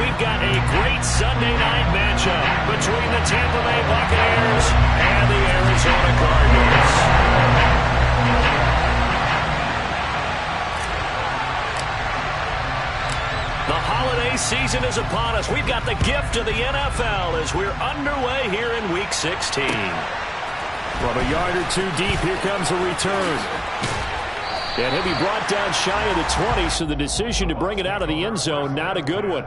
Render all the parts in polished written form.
we've got a great Sunday night matchup between the Tampa Bay Buccaneers and the Arizona Cardinals. The holiday season is upon us. We've got the gift of the NFL as we're underway here in Week 16. From a yard or two deep, here comes a return. And he'll be brought down shy of the 20, so the decision to bring it out of the end zone, not a good one.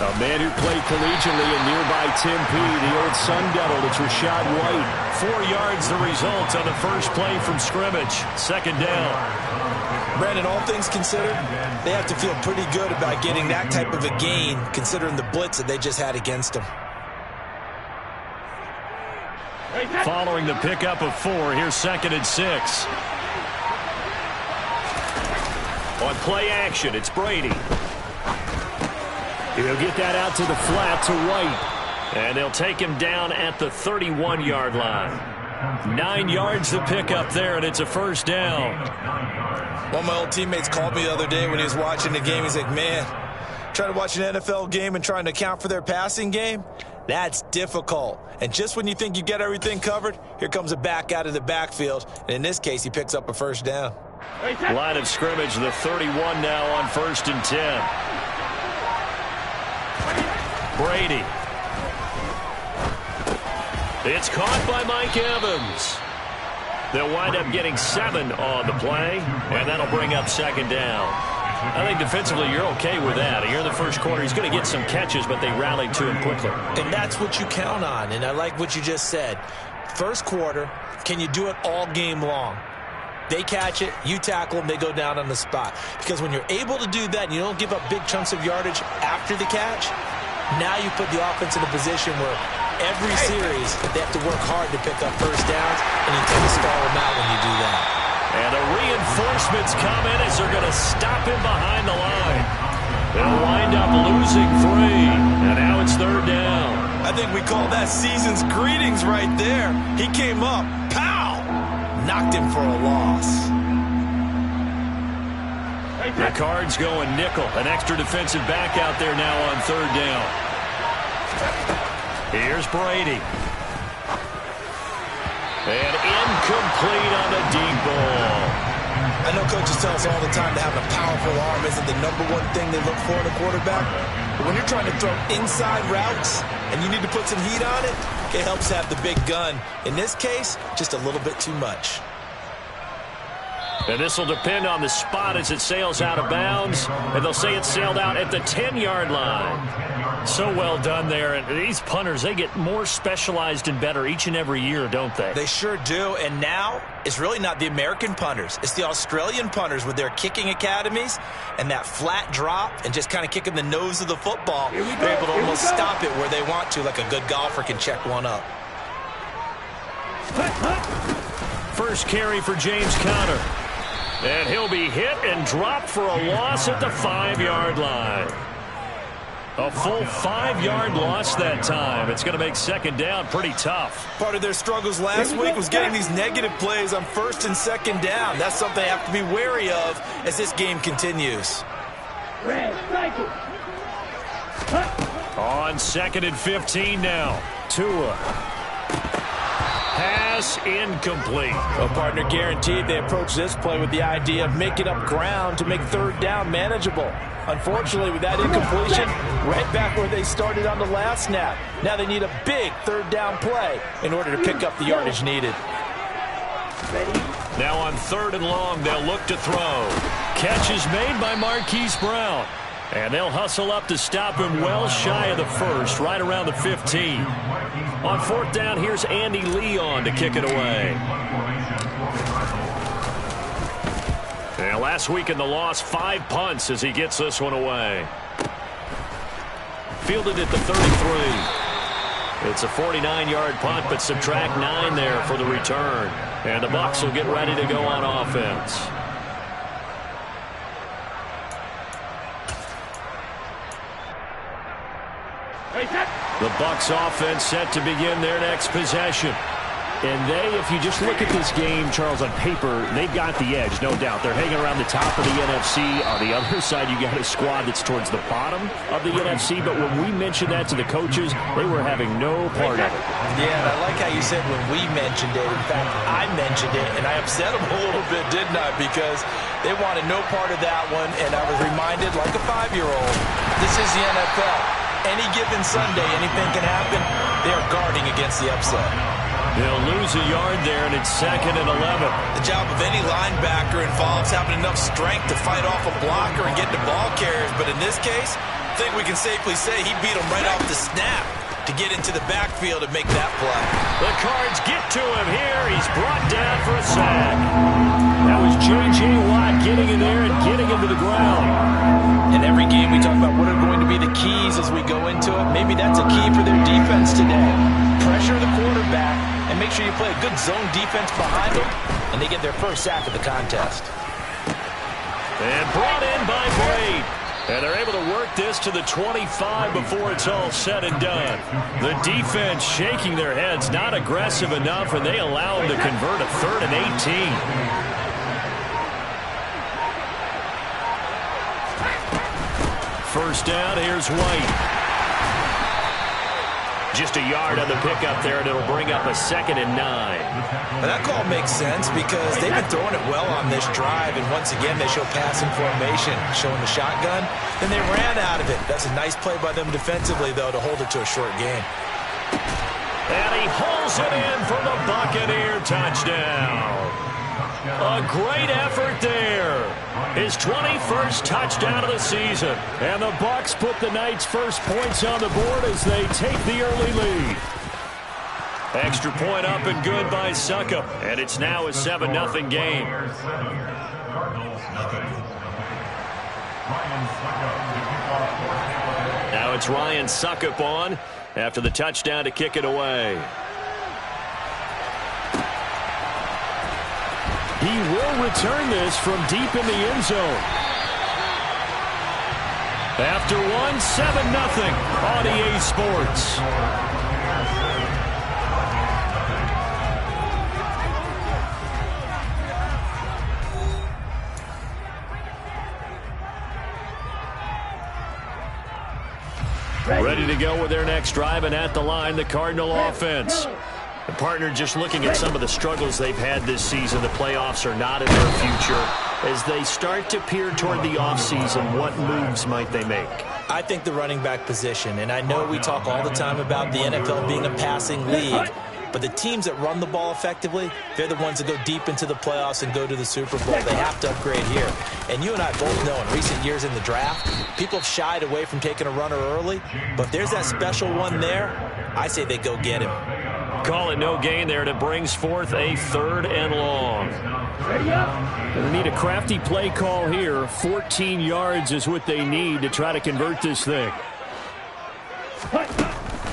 A man who played collegiately in nearby Tempe, the old Sun Devil, it's Rashad White. 4 yards the result on the first play from scrimmage. Second down. Brandon, all things considered, they have to feel pretty good about getting that type of a gain, considering the blitz that they just had against them. Following the pickup of 4, here's 2nd and 6. On play action, it's Brady. He'll get that out to the flat to White. And they'll take him down at the 31-yard line. 9 yards to pick up there, and it's a first down. One of my old teammates called me the other day when he was watching the game. He's like, man, trying to watch an NFL game and trying to account for their passing game, that's difficult. And just when you think you get everything covered, here comes a back out of the backfield. And in this case, he picks up a first down. Line of scrimmage, the 31 now on 1st and 10. Brady. It's caught by Mike Evans. They'll wind up getting 7 on the play, and that'll bring up 2nd down. I think defensively you're okay with that. Here in the first quarter, he's going to get some catches, but they rallied to him quickly. And that's what you count on, and I like what you just said. First quarter, can you do it all game long? They catch it, you tackle them, they go down on the spot. Because when you're able to do that and you don't give up big chunks of yardage after the catch, now you put the offense in a position where every series they have to work hard to pick up first downs, and you tend to stall them out when you do that. And the reinforcements come in as they're going to stop him behind the line. They'll wind up losing 3, and now it's 3rd down. I think we call that season's greetings right there. He came up, pow! Knocked him for a loss. The Cards going nickel. An extra defensive back out there now on 3rd down. Here's Brady. And incomplete on the deep ball. I know coaches tell us all the time that having a powerful arm isn't the #1 thing they look for in a quarterback. But when you're trying to throw inside routes and you need to put some heat on it, it helps to have the big gun. In this case, just a little bit too much. And this will depend on the spot as it sails out of bounds. And they'll say it sailed out at the 10-yard line. So well done there. And these punters, they get more specialized and better each and every year, don't they? They sure do. And now it's really not the American punters. It's the Australian punters with their kicking academies and that flat drop and just kind of kicking the nose of the football. They're able to almost stop it where they want to, like a good golfer can check one up. First carry for James Conner. And he'll be hit and dropped for a loss at the 5-yard line. A full 5-yard loss that time. It's going to make 2nd down pretty tough. Part of their struggles last week was getting these negative plays on 1st and 2nd down. That's something they have to be wary of as this game continues. On 2nd and 15 now. Tua. Pass incomplete. Well, partner guaranteed they approach this play with the idea of making up ground to make 3rd down manageable. Unfortunately, with that incompletion, right back where they started on the last snap. Now they need a big 3rd down play in order to pick up the yardage needed. Now on 3rd and long, they'll look to throw. Catch is made by Marquise Brown. And they'll hustle up to stop him well shy of the 1st, right around the 15. On 4th down, here's Andy Leon to kick it away. And last week in the loss, 5 punts as he gets this one away. Fielded at the 33. It's a 49-yard punt, but subtract 9 there for the return. And the Bucs will get ready to go on offense. The Bucs offense set to begin their next possession. And if you just look at this game, Charles, on paper, they've got the edge, no doubt. They're hanging around the top of the NFC. On the other side, you got a squad that's towards the bottom of the NFC. But when we mentioned that to the coaches, they were having no part of it. Yeah, and I like how you said when we mentioned it. In fact, I mentioned it, and I upset them a little bit, didn't I? Because they wanted no part of that one, and I was reminded, like a 5-year-old, this is the NFL. Any given Sunday, anything can happen. They are guarding against the upset. They'll lose a yard there, and it's 2nd and 11. The job of any linebacker involves having enough strength to fight off a blocker and get the ball carriers. But in this case, I think we can safely say he beat him right off the snap to get into the backfield and make that play. The Cards get to him here. He's brought down for a sack. That was J.J. Watt getting in there and getting him to the ground. In every game, we talk about what are going to be the keys as we go into it. Maybe that's a key for their defense today. Pressure the quarterback and make sure you play a good zone defense behind them, and they get their first sack of the contest. And brought in by Brade. And they're able to work this to the 25 before it's all said and done. The defense shaking their heads, not aggressive enough, and they allow them to convert a 3rd and 18. First down, here's White. Just a yard on the pickup there, and it'll bring up a 2nd and 9. Now that call makes sense because they've been throwing it well on this drive, and once again they show passing formation, showing the shotgun, and they ran out of it. That's a nice play by them defensively, though, to hold it to a short game. And he hauls it in for the Buccaneer touchdown. A great effort there. His 21st touchdown of the season. And the Bucs put the night's first points on the board as they take the early lead. Extra point up and good by Suckup. And it's now a 7-0 game. Now it's Ryan Suckup on after the touchdown to kick it away. He will return this from deep in the end zone. After one, 7-0 on EA Sports. Ready to go with their next drive, and at the line, the Cardinal offense. The partner just looking at some of the struggles they've had this season. The playoffs are not in their future. As they start to peer toward the offseason, what moves might they make? I think the running back position, and I know we talk all the time about the NFL being a passing league, but the teams that run the ball effectively, they're the ones that go deep into the playoffs and go to the Super Bowl. They have to upgrade here. And you and I both know in recent years in the draft, people have shied away from taking a runner early, but if there's that special one there, I say they go get him. Call it no gain there, and it brings forth a 3rd and long. They need a crafty play call here. 14 yards is what they need to try to convert this thing.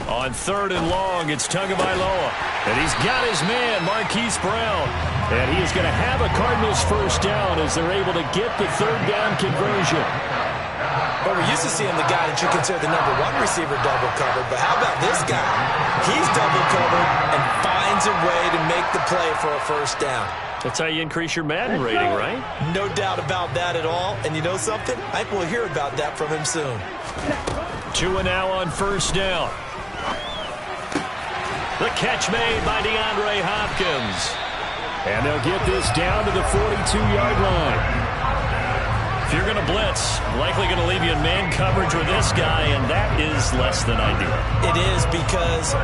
On 3rd and long, it's Tagovailoa. And he's got his man, Marquise Brown. And he is going to have a Cardinals first down as they're able to get the 3rd down conversion. Well, we're used to seeing the guy that you consider the #1 receiver double covered, but how about this guy? He's double covered and finds a way to make the play for a first down. That's how you increase your Madden rating, right? No doubt about that at all. And you know something? I think we'll hear about that from him soon. 2 and now on first down. The catch made by DeAndre Hopkins. And they'll get this down to the 42-yard line. If you're going to blitz, likely going to leave you in man coverage with this guy, and that is less than ideal. It is, because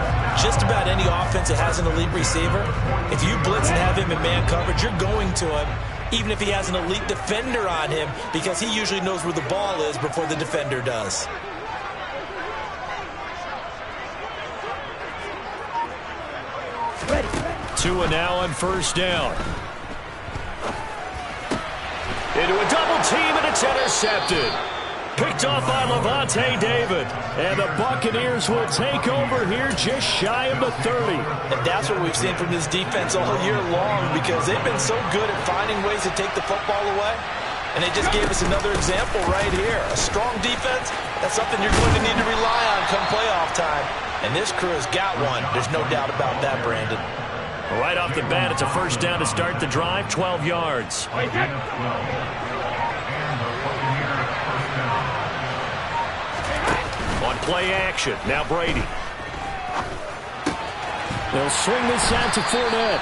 just about any offense that has an elite receiver, if you blitz and have him in man coverage, you're going to him, even if he has an elite defender on him, because he usually knows where the ball is before the defender does. Ready. 2 and now on first down. Into a double team, and it's intercepted. Picked off by Levante David. And the Buccaneers will take over here just shy of the 30. And that's what we've seen from this defense all year long, because they've been so good at finding ways to take the football away. And they just gave us another example right here. A strong defense, that's something you're going to need to rely on come playoff time. And this crew has got one. There's no doubt about that, Brandon. Right off the bat, it's a first down to start the drive, 12 yards. On play action, now Brady. They'll swing this out to Fournette.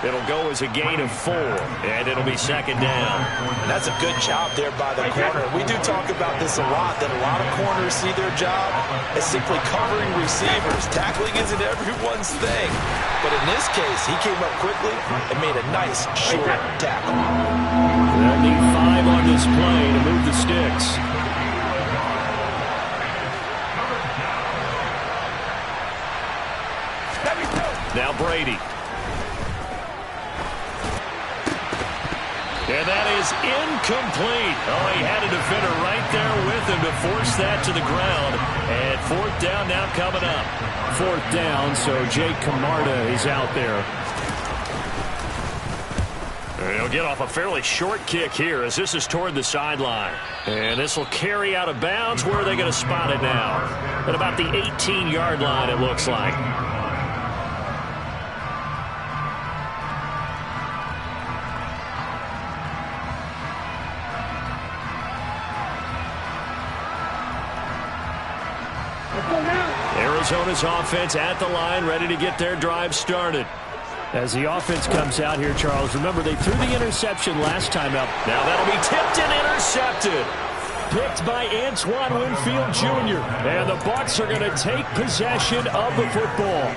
It'll go as a gain of 4, and it'll be second down. And that's a good job there by the corner. We do talk about this a lot, that a lot of corners see their job as simply covering receivers. Tackling isn't everyone's thing. But in this case, he came up quickly and made a nice short tackle. They'll need 5 on this play to move the sticks. Now Brady. And that is incomplete. Oh, he had a defender right there with him to force that to the ground. And 4th down now coming up. 4th down, so Jake Camarda is out there. He'll get off a fairly short kick here as this is toward the sideline. And this will carry out of bounds. Where are they going to spot it now? At about the 18-yard line, it looks like. Arizona's offense at the line, ready to get their drive started. As the offense comes out here, Charles, remember they threw the interception last time out. Now that'll be tipped and intercepted. Picked by Antoine Winfield Jr. And the Bucs are going to take possession of the football.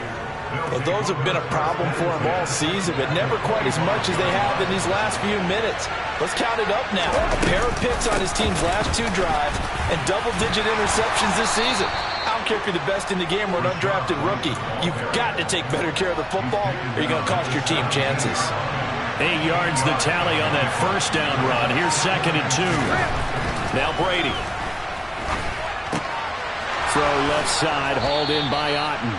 Well, those have been a problem for him all season, but never quite as much as they have in these last few minutes. Let's count it up now. A pair of picks on his team's last 2 drives and double-digit interceptions this season. I don't care if you're the best in the game or an undrafted rookie. You've got to take better care of the football or you're going to cost your team chances. 8 yards the tally on that first down run. Here's 2nd and 2. Now Brady. Throw left side, hauled in by Otten.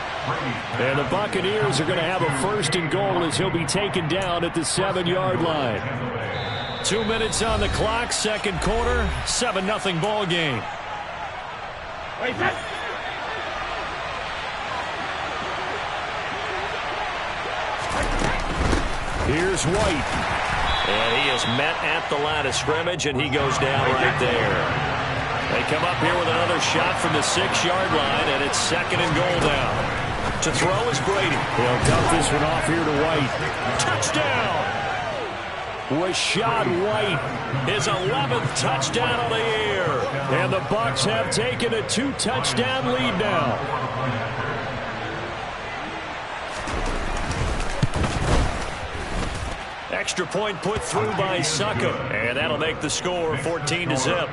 And the Buccaneers are going to have a 1st and goal as he'll be taken down at the 7-yard line. 2 minutes on the clock, 2nd quarter, 7-0 ball game. Here's White. And he is met at the line of scrimmage, and he goes down right there. They come up here with another shot from the 6-yard line, and it's 2nd and goal now. To throw is Brady. He'll dump this one off here to White. Touchdown! Rashad White. His 11th touchdown on the year. And the Bucs have taken a 2-touchdown lead now. Extra point put through by Suckup. And that'll make the score 14-0.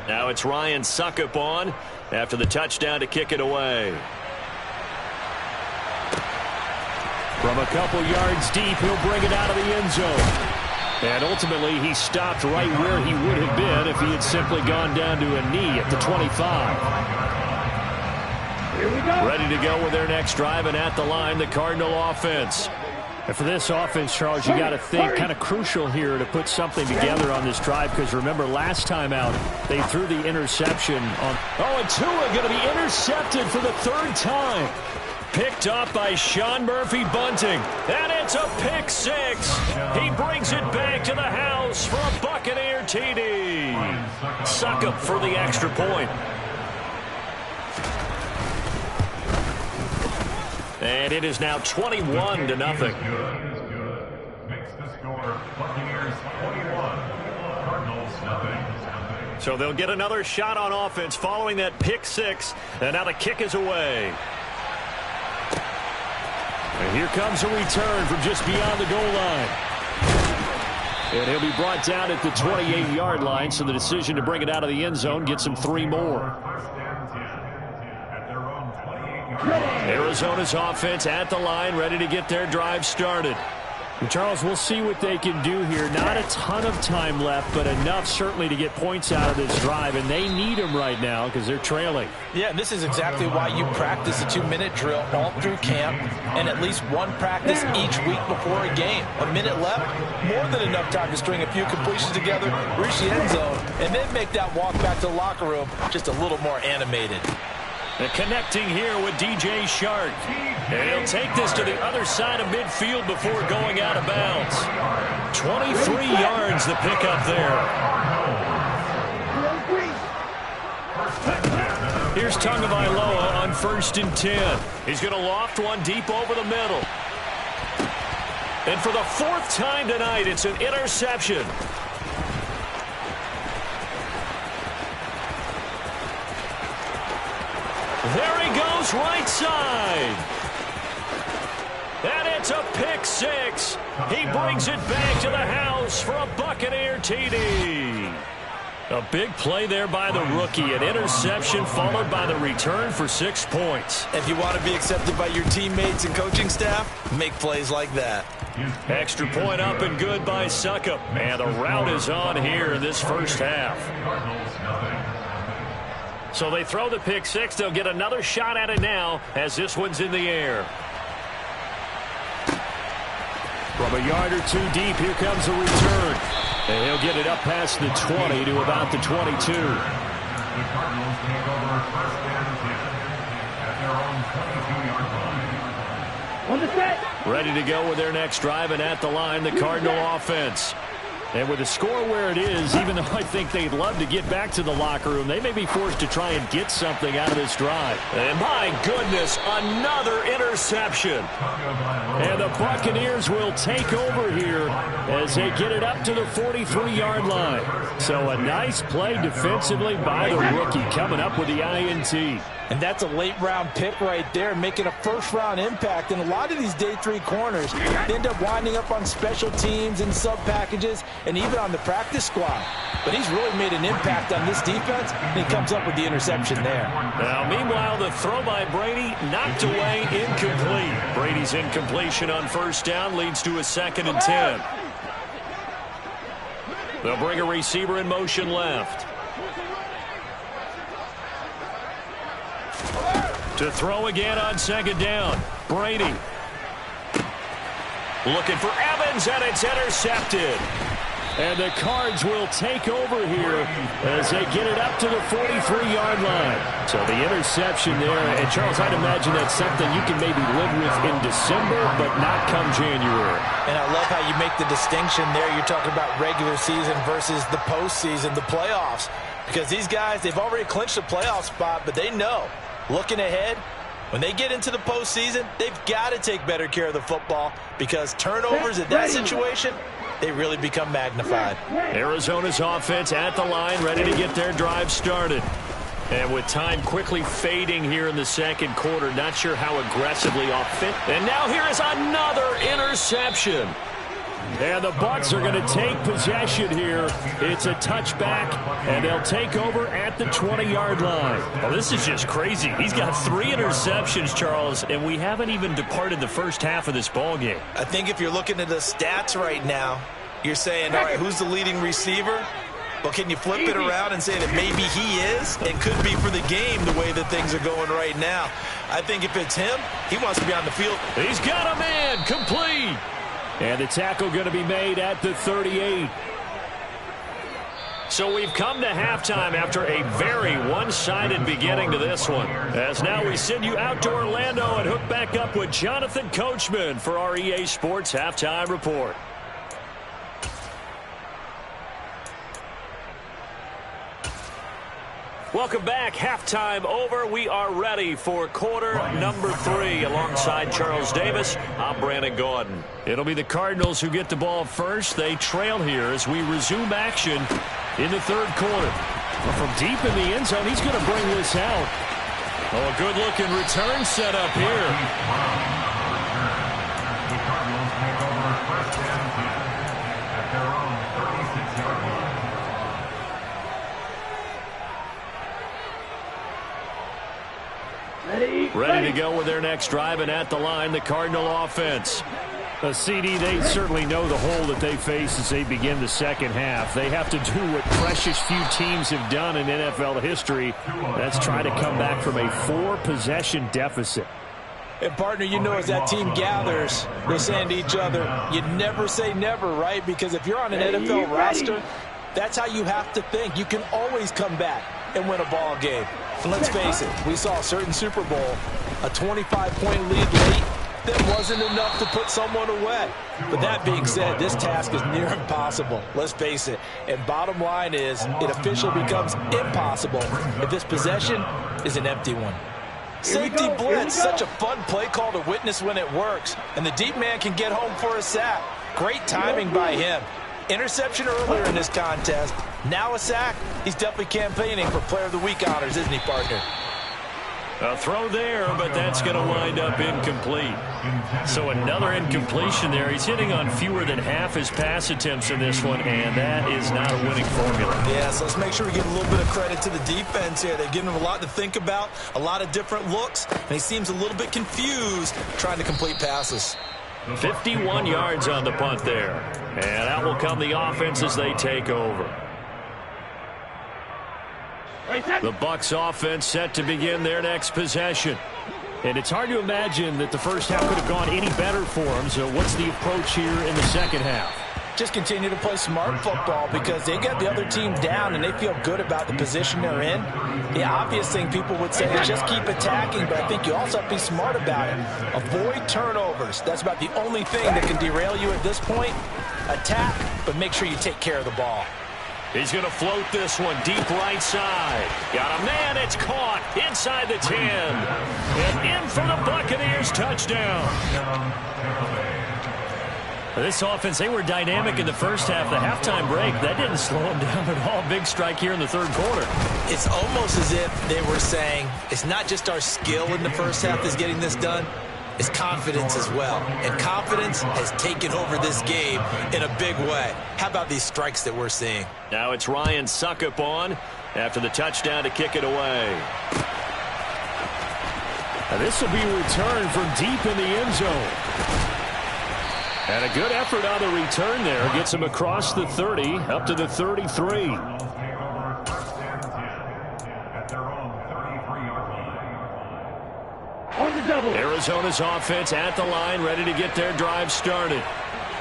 Now it's Ryan Suckup on after the touchdown to kick it away. From a couple yards deep, he'll bring it out of the end zone. And ultimately, he stopped right where he would have been if he had simply gone down to a knee at the 25. Here we go. Ready to go with their next drive, and at the line, the Cardinal offense. And for this offense, Charles, you got to think kind of crucial here to put something together on this drive, because remember last time out, they threw the interception on. Oh, and Tua going to be intercepted for the 3rd time. Picked up by Sean Murphy-Bunting. And it's a pick 6. He brings it back to the house for a Buccaneer TD. Suckup for the extra point. And it is now 21-0. Makes the score Buccaneers 21, Cardinals nothing. So they'll get another shot on offense following that pick 6. And now the kick is away. And here comes a return from just beyond the goal line. And he'll be brought down at the 28-yard line, so the decision to bring it out of the end zone gets him 3 more. Arizona's offense at the line, ready to get their drive started. Charles, we'll see what they can do here. Not a ton of time left, but enough certainly to get points out of this drive, and they need them right now because they're trailing. Yeah, and this is exactly why you practice a 2-minute drill all through camp and at least one practice each week before a game. A minute left, more than enough time to string a few completions together, reach the end zone, and then make that walk back to the locker room just a little more animated. And connecting here with DJ Shark. And he'll take this to the other side of midfield before going out of bounds. 23 yards the pickup there. Here's Tagovailoa on 1st and 10. He's going to loft one deep over the middle. And for the 4th time tonight, it's an interception. There he goes, right side. And it's a pick 6. He brings it back to the house for a Buccaneer TD. A big play there by the rookie. An interception followed by the return for 6 points. If you want to be accepted by your teammates and coaching staff, make plays like that. Extra point up and good by Suckup. And the route is on here in this first half. So they throw the pick 6. They'll get another shot at it now as this one's in the air. From a yard or two deep, here comes a return. And he'll get it up past the 20 to about the 22. The Cardinals take over 1st and 10 at their own 22-yard line. Ready to go with their next drive, and at the line, the Cardinal offense. And with the score where it is, even though I think they'd love to get back to the locker room, they may be forced to try and get something out of this drive. And my goodness, another interception. And the Buccaneers will take over here as they get it up to the 43-yard line. So a nice play defensively by the rookie coming up with the INT. And that's a late-round pick right there, making a first-round impact. And a lot of these day 3 corners end up winding up on special teams and sub-packages and even on the practice squad. But he's really made an impact on this defense, and he comes up with the interception there. Now, meanwhile, the throw by Brady knocked away, incomplete. Brady's incompletion on 1st down leads to a 2nd and 10. They'll bring a receiver in motion left. To throw again on 2nd down. Brady. Looking for Evans, and it's intercepted. And the Cards will take over here as they get it up to the 43-yard line. So the interception there. And, Charles, I'd imagine that's something you can maybe live with in December, but not come January. And I love how you make the distinction there. You're talking about regular season versus the postseason, the playoffs. Because these guys, they've already clinched a playoff spot, but they know, looking ahead, when they get into the postseason, they've got to take better care of the football because turnovers in that situation, they really become magnified. Arizona's offense at the line, ready to get their drive started. And with time quickly fading here in the 2nd quarter, not sure how aggressively offensive. And now here is another interception. And the Bucs are going to take possession here. It's a touchback, and they'll take over at the 20-yard line. Oh, this is just crazy. He's got 3 interceptions, Charles, and we haven't even departed the first half of this ballgame. I think if you're looking at the stats right now, you're saying, all right, who's the leading receiver? Well, can you flip it around and say that maybe he is and could be for the game the way that things are going right now? I think if it's him, he wants to be on the field. He's got a man, complete. And the tackle going to be made at the 38. So we've come to halftime after a very one-sided beginning to this one. As now we send you out to Orlando and hook back up with Jonathan Coachman for our EA Sports Halftime Report. Welcome back. Halftime over. We are ready for quarter number 3. Alongside Charles Davis, I'm Brandon Gaudin. It'll be the Cardinals who get the ball first. They trail here as we resume action in the 3rd quarter. Well, from deep in the end zone, he's going to bring this out. Oh, a good-looking return set up here. The Cardinals take over 1st and 10 at their own 36-yard line. Ready to go with their next drive, and at the line, the Cardinal offense. CD, they certainly know the hole that they face as they begin the second half. They have to do what precious few teams have done in NFL history. That's try to come back from a 4-possession deficit. And, partner, you know, as that team gathers, we're saying to each other, you never say never, right? Because if you're on an NFL roster, that's how you have to think. You can always come back and win a ball game. And let's face it, we saw a certain Super Bowl, a 25-point lead late. That wasn't enough to put someone away. But that being said, this task is near impossible. Let's face it. And bottom line is, it officially becomes impossible if this possession is an empty one. Safety blitz, such a fun play call to witness when it works. And the deep man can get home for a sack. Great timing by him. Interception earlier in this contest. Now a sack. He's definitely campaigning for Player of the Week honors, isn't he, partner? A throw there, but that's going to wind up incomplete. So another incompletion there. He's hitting on fewer than half his pass attempts in this one, and that is not a winning formula. Yeah, so let's make sure we give a little bit of credit to the defense here. They've given him a lot to think about, a lot of different looks, and he seems a little bit confused trying to complete passes. 51 yards on the punt there. And out will come the offense as they take over. The Bucs offense set to begin their next possession. And it's hard to imagine that the first half could have gone any better for them. So what's the approach here in the second half? Just continue to play smart football because they got the other team down and they feel good about the position they're in. The obvious thing people would say is just keep attacking, but I think you also have to be smart about it. Avoid turnovers. That's about the only thing that can derail you at this point. Attack, but make sure you take care of the ball. He's going to float this one deep right side. Got a man. It's caught inside the 10. And in for the Buccaneers touchdown. This offense, they were dynamic in the first half. The halftime break, that didn't slow them down at all. Big strike here in the third quarter. It's almost as if they were saying, it's not just our skill in the first half that's getting this done. It's confidence as well. And confidence has taken over this game in a big way. How about these strikes that we're seeing? Now it's Ryan Suckup on after the touchdown to kick it away. Now this will be returned from deep in the end zone. And a good effort on the return there. Gets him across the 30, up to the 33. Arizona's offense at the line, ready to get their drive started.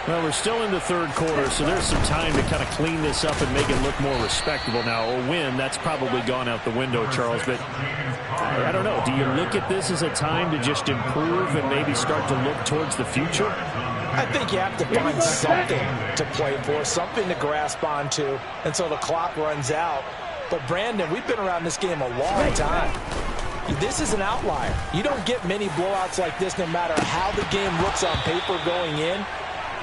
Well, we're still in the third quarter, so there's some time to kind of clean this up and make it look more respectable. Now, a win, that's probably gone out the window, Charles, but I don't know. Do you look at this as a time to just improve and maybe start to look towards the future? I think you have to find something to play for, something to grasp onto until the clock runs out. But, Brandon, we've been around this game a long time. This is an outlier. You don't get many blowouts like this no matter how the game looks on paper going in.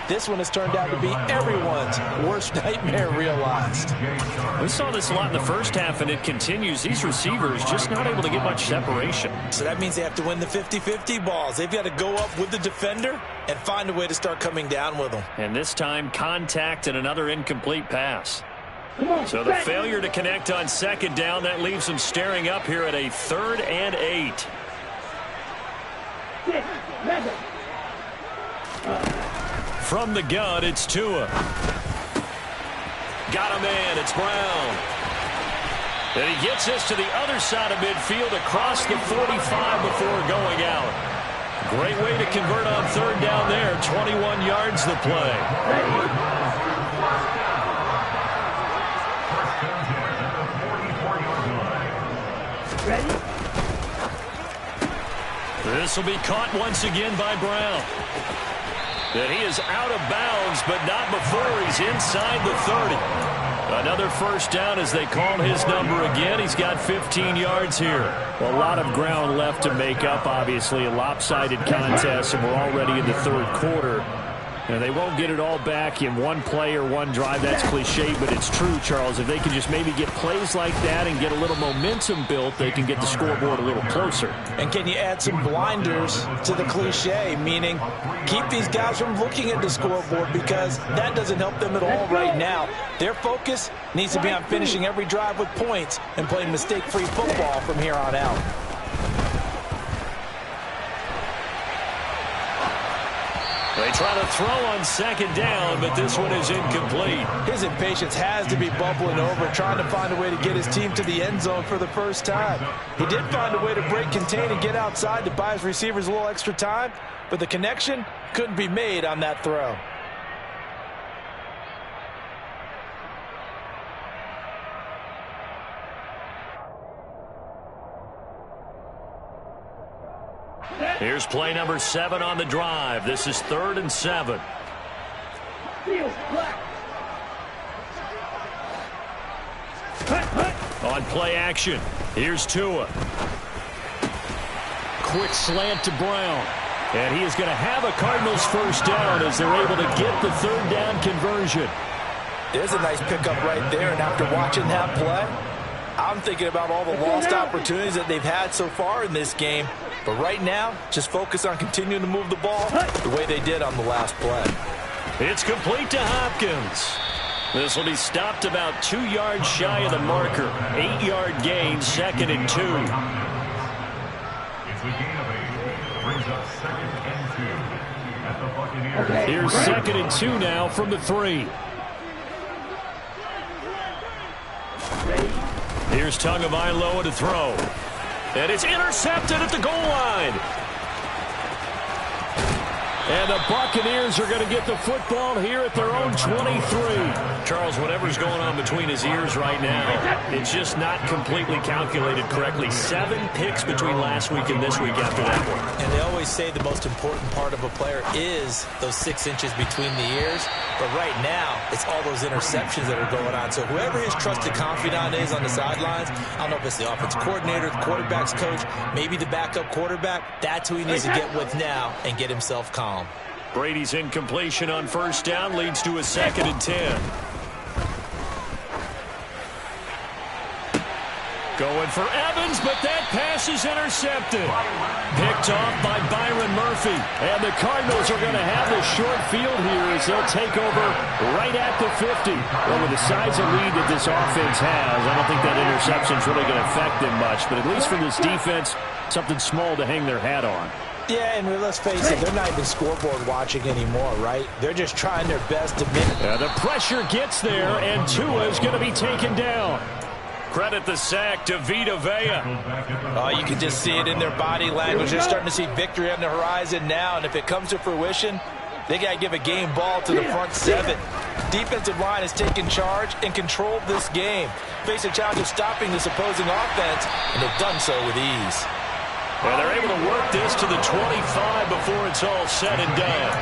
This one has turned out to be everyone's worst nightmare realized. We saw this a lot in the first half, and it continues. These receivers just not able to get much separation. So that means they have to win the 50-50 balls. They've got to go up with the defender and find a way to start coming down with them. And this time, contact and another incomplete pass. So the failure to connect on second down, that leaves them staring up here at a 3rd and 8. From the gun, it's Tua. Got a man, it's Brown. And he gets us to the other side of midfield across the 45 before going out. Great way to convert on third down there. 21 yards the play. This will be caught once again by Brown. And he is out of bounds, but not before he's inside the 30. Another first down as they call his number again. He's got 15 yards here. Well, a lot of ground left to make up, obviously. A lopsided contest, and we're already in the third quarter. And they won't get it all back in one play or one drive. That's cliche, but it's true, Charles. If they can just maybe get plays like that and get a little momentum built, they can get the scoreboard a little closer. And can you add some blinders to the cliche, meaning keep these guys from looking at the scoreboard because that doesn't help them at all right now. Their focus needs to be on finishing every drive with points and playing mistake-free football from here on out. They try to throw on second down, but this one is incomplete. His impatience has to be bubbling over, trying to find a way to get his team to the end zone for the first time. He did find a way to break contain and get outside to buy his receivers a little extra time, but the connection couldn't be made on that throw. Here's play number 7 on the drive. This is 3rd and 7. On play action, here's Tua. Quick slant to Brown. And he is going to have a Cardinals first down as they're able to get the 3rd down conversion. There's a nice pickup right there, and after watching that play, I'm thinking about all the lost opportunities that they've had so far in this game. But right now, just focus on continuing to move the ball the way they did on the last play. It's complete to Hopkins. This will be stopped about 2 yards shy of the marker. 8-yard gain, 2nd and 2. It's a gain of 8. Brings up 2nd and 2 at the Buccaneers. Here's 2nd and 2 now from the 3. Here's Tagovailoa to throw. And it's intercepted at the goal line. And the Buccaneers are going to get the football here at their own 23. Charles, whatever's going on between his ears right now, it's just not completely calculated correctly. 7 picks between last week and this week after that one. And they always say the most important part of a player is those 6 inches between the ears. But right now, it's all those interceptions that are going on. So whoever his trusted confidant is on the sidelines, I don't know if it's the offensive coordinator, the quarterback's coach, maybe the backup quarterback, that's who he needs to get with now and get himself calm. Brady's incompletion on first down leads to a 2nd and 10. Going for Evans, but that pass is intercepted. Picked off by Byron Murphy. And the Cardinals are going to have the short field here as they'll take over right at the 50. Well, with the size of lead that this offense has, I don't think that interception's really going to affect them much. But at least for this defense, something small to hang their hat on. Yeah, and let's face it, they're not even scoreboard watching anymore, right? They're just trying their best to minute. The pressure gets there, and Tua is going to be taken down. Credit the sack to Vita Vea. Oh, you can just see it in their body language. They're starting to see victory on the horizon now, and if it comes to fruition, they got to give a game ball to the front 7. Defensive line has taken charge and controlled this game. Face a challenge of stopping this opposing offense, and they've done so with ease. And they're able to work this to the 25 before it's all said and done.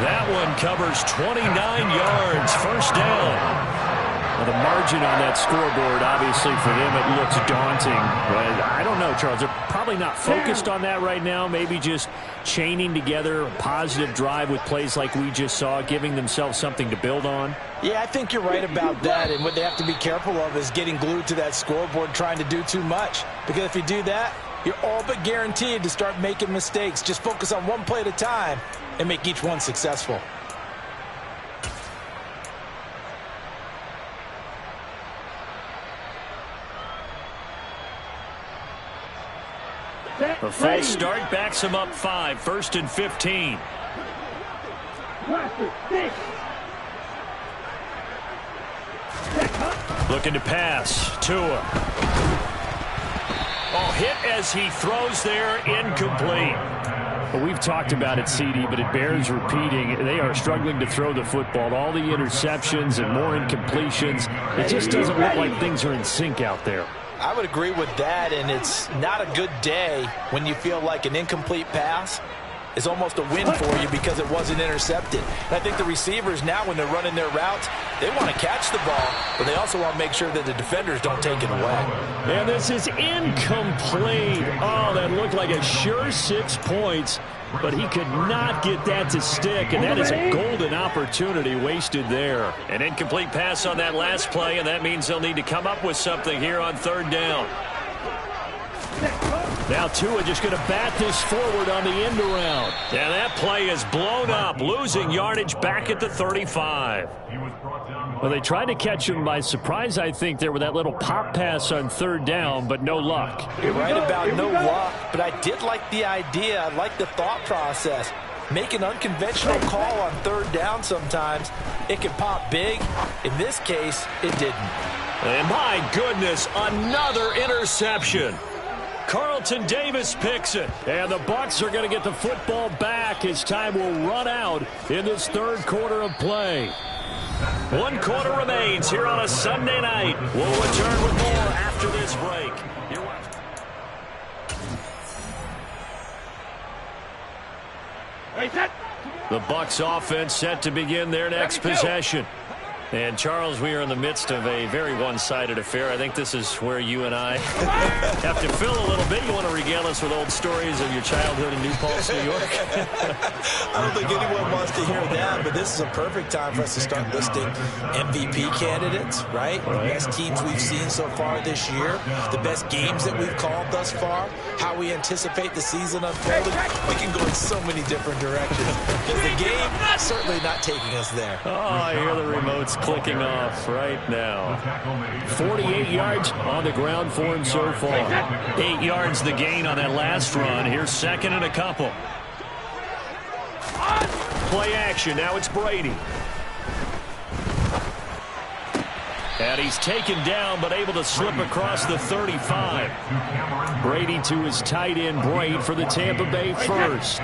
That one covers 29 yards, first down. Well, the margin on that scoreboard, obviously, for them, it looks daunting. But I don't know, Charles. They're probably not focused on that right now. Maybe just chaining together a positive drive with plays like we just saw, giving themselves something to build on. Yeah, I think you're right about that. And what they have to be careful of is getting glued to that scoreboard, trying to do too much. Because if you do that, you're all but guaranteed to start making mistakes. Just focus on one play at a time and make each one successful. A full start backs him up 5, 1st and 15. Looking to pass. Tua. Oh, hit as he throws there, incomplete. Well, we've talked about it, CD, but it bears repeating. They are struggling to throw the football. All the interceptions and more incompletions. It just doesn't look like things are in sync out there. I would agree with that, and it's not a good day when you feel like an incomplete pass is almost a win for you because it wasn't intercepted. And I think the receivers now, when they're running their routes, they want to catch the ball, but they also want to make sure that the defenders don't take it away. And this is incomplete. Oh, that looked like a sure 6 points, but he could not get that to stick, and that is a golden opportunity wasted there. An incomplete pass on that last play, and that means they'll need to come up with something here on 3rd down. Now Tua just going to bat this forward on the end around. And that play is blown up, losing yardage back at the 35. Well, they tried to catch him by surprise, I think, there with that little pop pass on 3rd down, but no luck. You're right about no luck, but I did like the idea. I like the thought process. make an unconventional call on third down sometimes. It can pop big. In this case, it didn't. And my goodness, another interception. Carlton Davis picks it. And the Bucs are going to get the football back as time will run out in this third quarter of play. 1 quarter remains here on a Sunday night. We'll return with more after this break. The Bucs offense set to begin their next possession. And, Charles, we are in the midst of a very one-sided affair. I think this is where you and I have to fill a little bit. You want to regale us with old stories of your childhood in New Paltz, New York? I don't think anyone wants to hear that, but this is a perfect time for us to start listing MVP candidates, right? The best teams we've seen so far this year, the best games that we've called thus far, how we anticipate the season unfolding. We can go in so many different directions because the game is certainly not taking us there. Oh, I hear the remotes clicking off right now. 48 yards on the ground for him so far. 8 yards the gain on that last run. Here's second and a couple. Play action. Now it's Brady. And he's taken down but able to slip across the 35. Brady to his tight end, Braid, for the Tampa Bay first.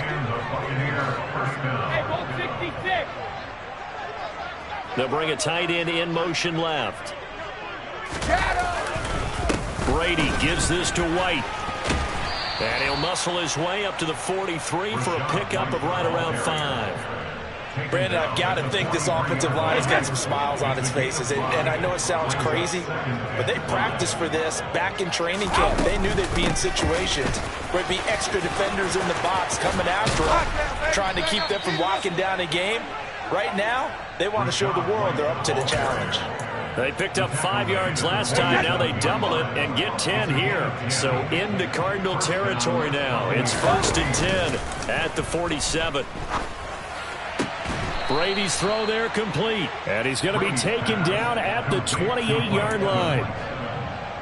They'll bring a tight end in motion left. Brady gives this to White. And he'll muscle his way up to the 43 for a pickup of right around 5. Brandon, I've got to think this offensive line has got some smiles on its faces. And I know it sounds crazy, but they practiced for this back in training camp. They knew they'd be in situations where it'd be extra defenders in the box coming after them, trying to keep them from locking down a game. Right now, they want to show the world they're up to the challenge. They picked up 5 yards last time. Now they double it and get 10 here. So into Cardinal territory now. It's 1st and 10 at the 47. Brady's throw there complete. And he's going to be taken down at the 28-yard line.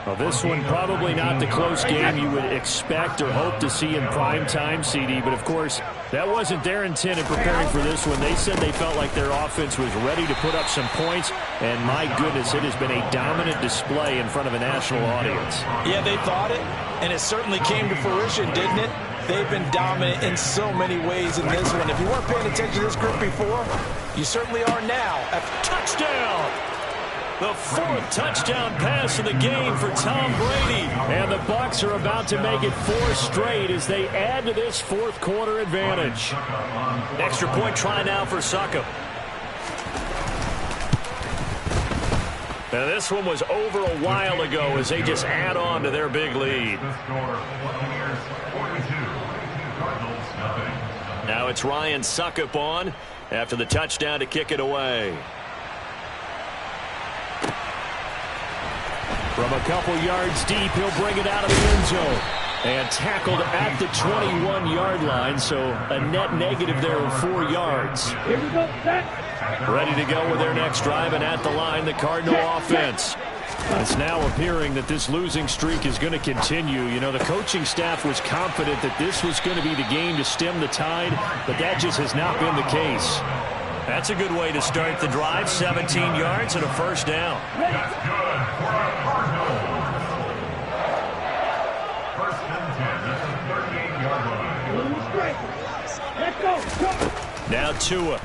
Well, this one probably not the close game you would expect or hope to see in prime time, CD. But, of course, that wasn't their intent in preparing for this one. They said they felt like their offense was ready to put up some points. And, my goodness, it has been a dominant display in front of a national audience. Yeah, they thought it, and it certainly came to fruition, didn't it? They've been dominant in so many ways in this one. If you weren't paying attention to this group before, you certainly are now. Touchdown! The 4th touchdown pass of the game for Tom Brady. And the Bucs are about to make it 4 straight as they add to this fourth quarter advantage. Extra point try now for Succop. Now this one was over a while ago as they just add on to their big lead. Now it's Ryan Succop on after the touchdown to kick it away. From a couple yards deep, he'll bring it out of the end zone. And tackled at the 21-yard line, so a net negative there of 4 yards. Ready to go with their next drive, and at the line, the Cardinal offense. It's now appearing that this losing streak is going to continue. You know, the coaching staff was confident that this was going to be the game to stem the tide, but that just has not been the case. That's a good way to start the drive. 17 yards and a first down. That's good for the Cardinals. 1st and 10 at the 38-yard line. Now Tua.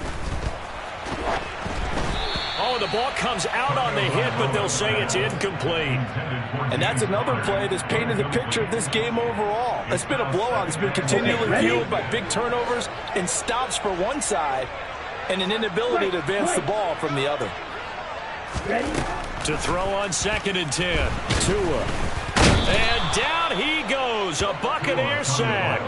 Oh, the ball comes out on the hit, but they'll say it's incomplete. And that's another play that's painted the picture of this game overall. It's been a blowout. It's been continually fueled by big turnovers and stops for one side and an inability to advance the ball from the other. To throw on 2nd and 10. Tua. And down he goes. A Buccaneer sack.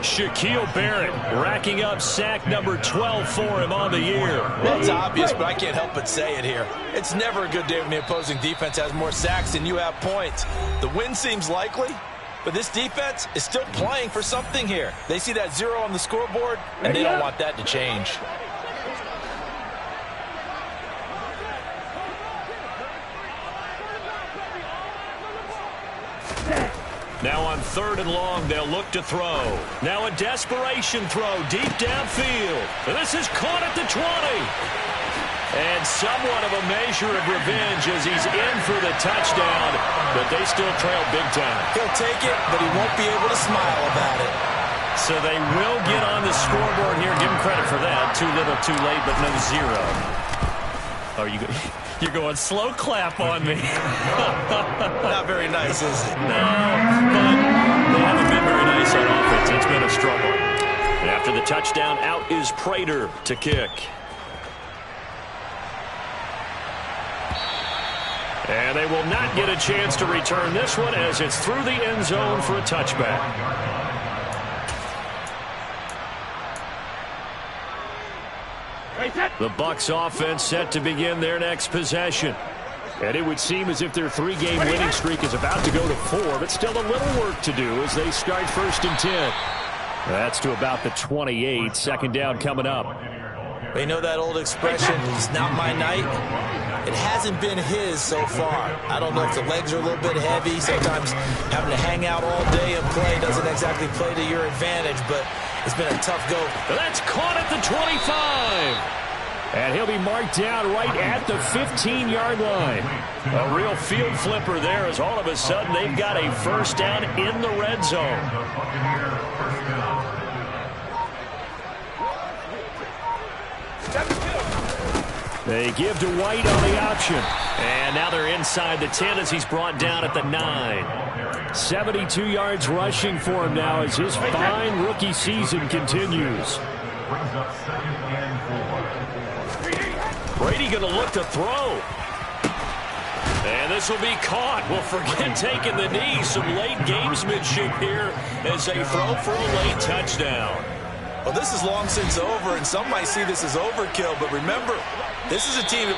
Shaquille Barrett racking up sack number 12 for him on the year. Well, it's obvious, but I can't help but say it here. It's never a good day when the opposing defense has more sacks than you have points. The win seems likely, but this defense is still playing for something here. They see that 0 on the scoreboard, and they don't want that to change. Now on 3rd and long, they'll look to throw. Now a desperation throw deep downfield. And this is caught at the 20. And somewhat of a measure of revenge as he's in for the touchdown, but they still trail big time. He'll take it, but he won't be able to smile about it. So they will get on the scoreboard here. Give him credit for that. Too little, too late, but no 0. Oh, you're going slow clap on me. Not very nice, is it? No, but they haven't been very nice on offense. It's been a struggle. And after the touchdown, out is Prater to kick. And they will not get a chance to return this one as it's through the end zone for a touchback. The Bucs offense set to begin their next possession. And it would seem as if their 3-game winning streak is about to go to 4, but still a little work to do as they start 1st and 10. That's to about the 28. 2nd down coming up. They know that old expression, it's not my night. It hasn't been his so far. I don't know if the legs are a little bit heavy. Sometimes having to hang out all day and play doesn't exactly play to your advantage, but it's been a tough go. That's caught at the 25. And he'll be marked down right at the 15-yard line. A real field flipper there as all of a sudden they've got a 1st down in the red zone. They give to White on the option. And now they're inside the 10 as he's brought down at the 9. 72 yards rushing for him now as his fine rookie season continues. Brady going to look to throw. And this will be caught. Well, forget taking the knee. Some late gamesmanship here as they throw for a late touchdown. Well, this is long since over, and some might see this as overkill, but remember, this is a team that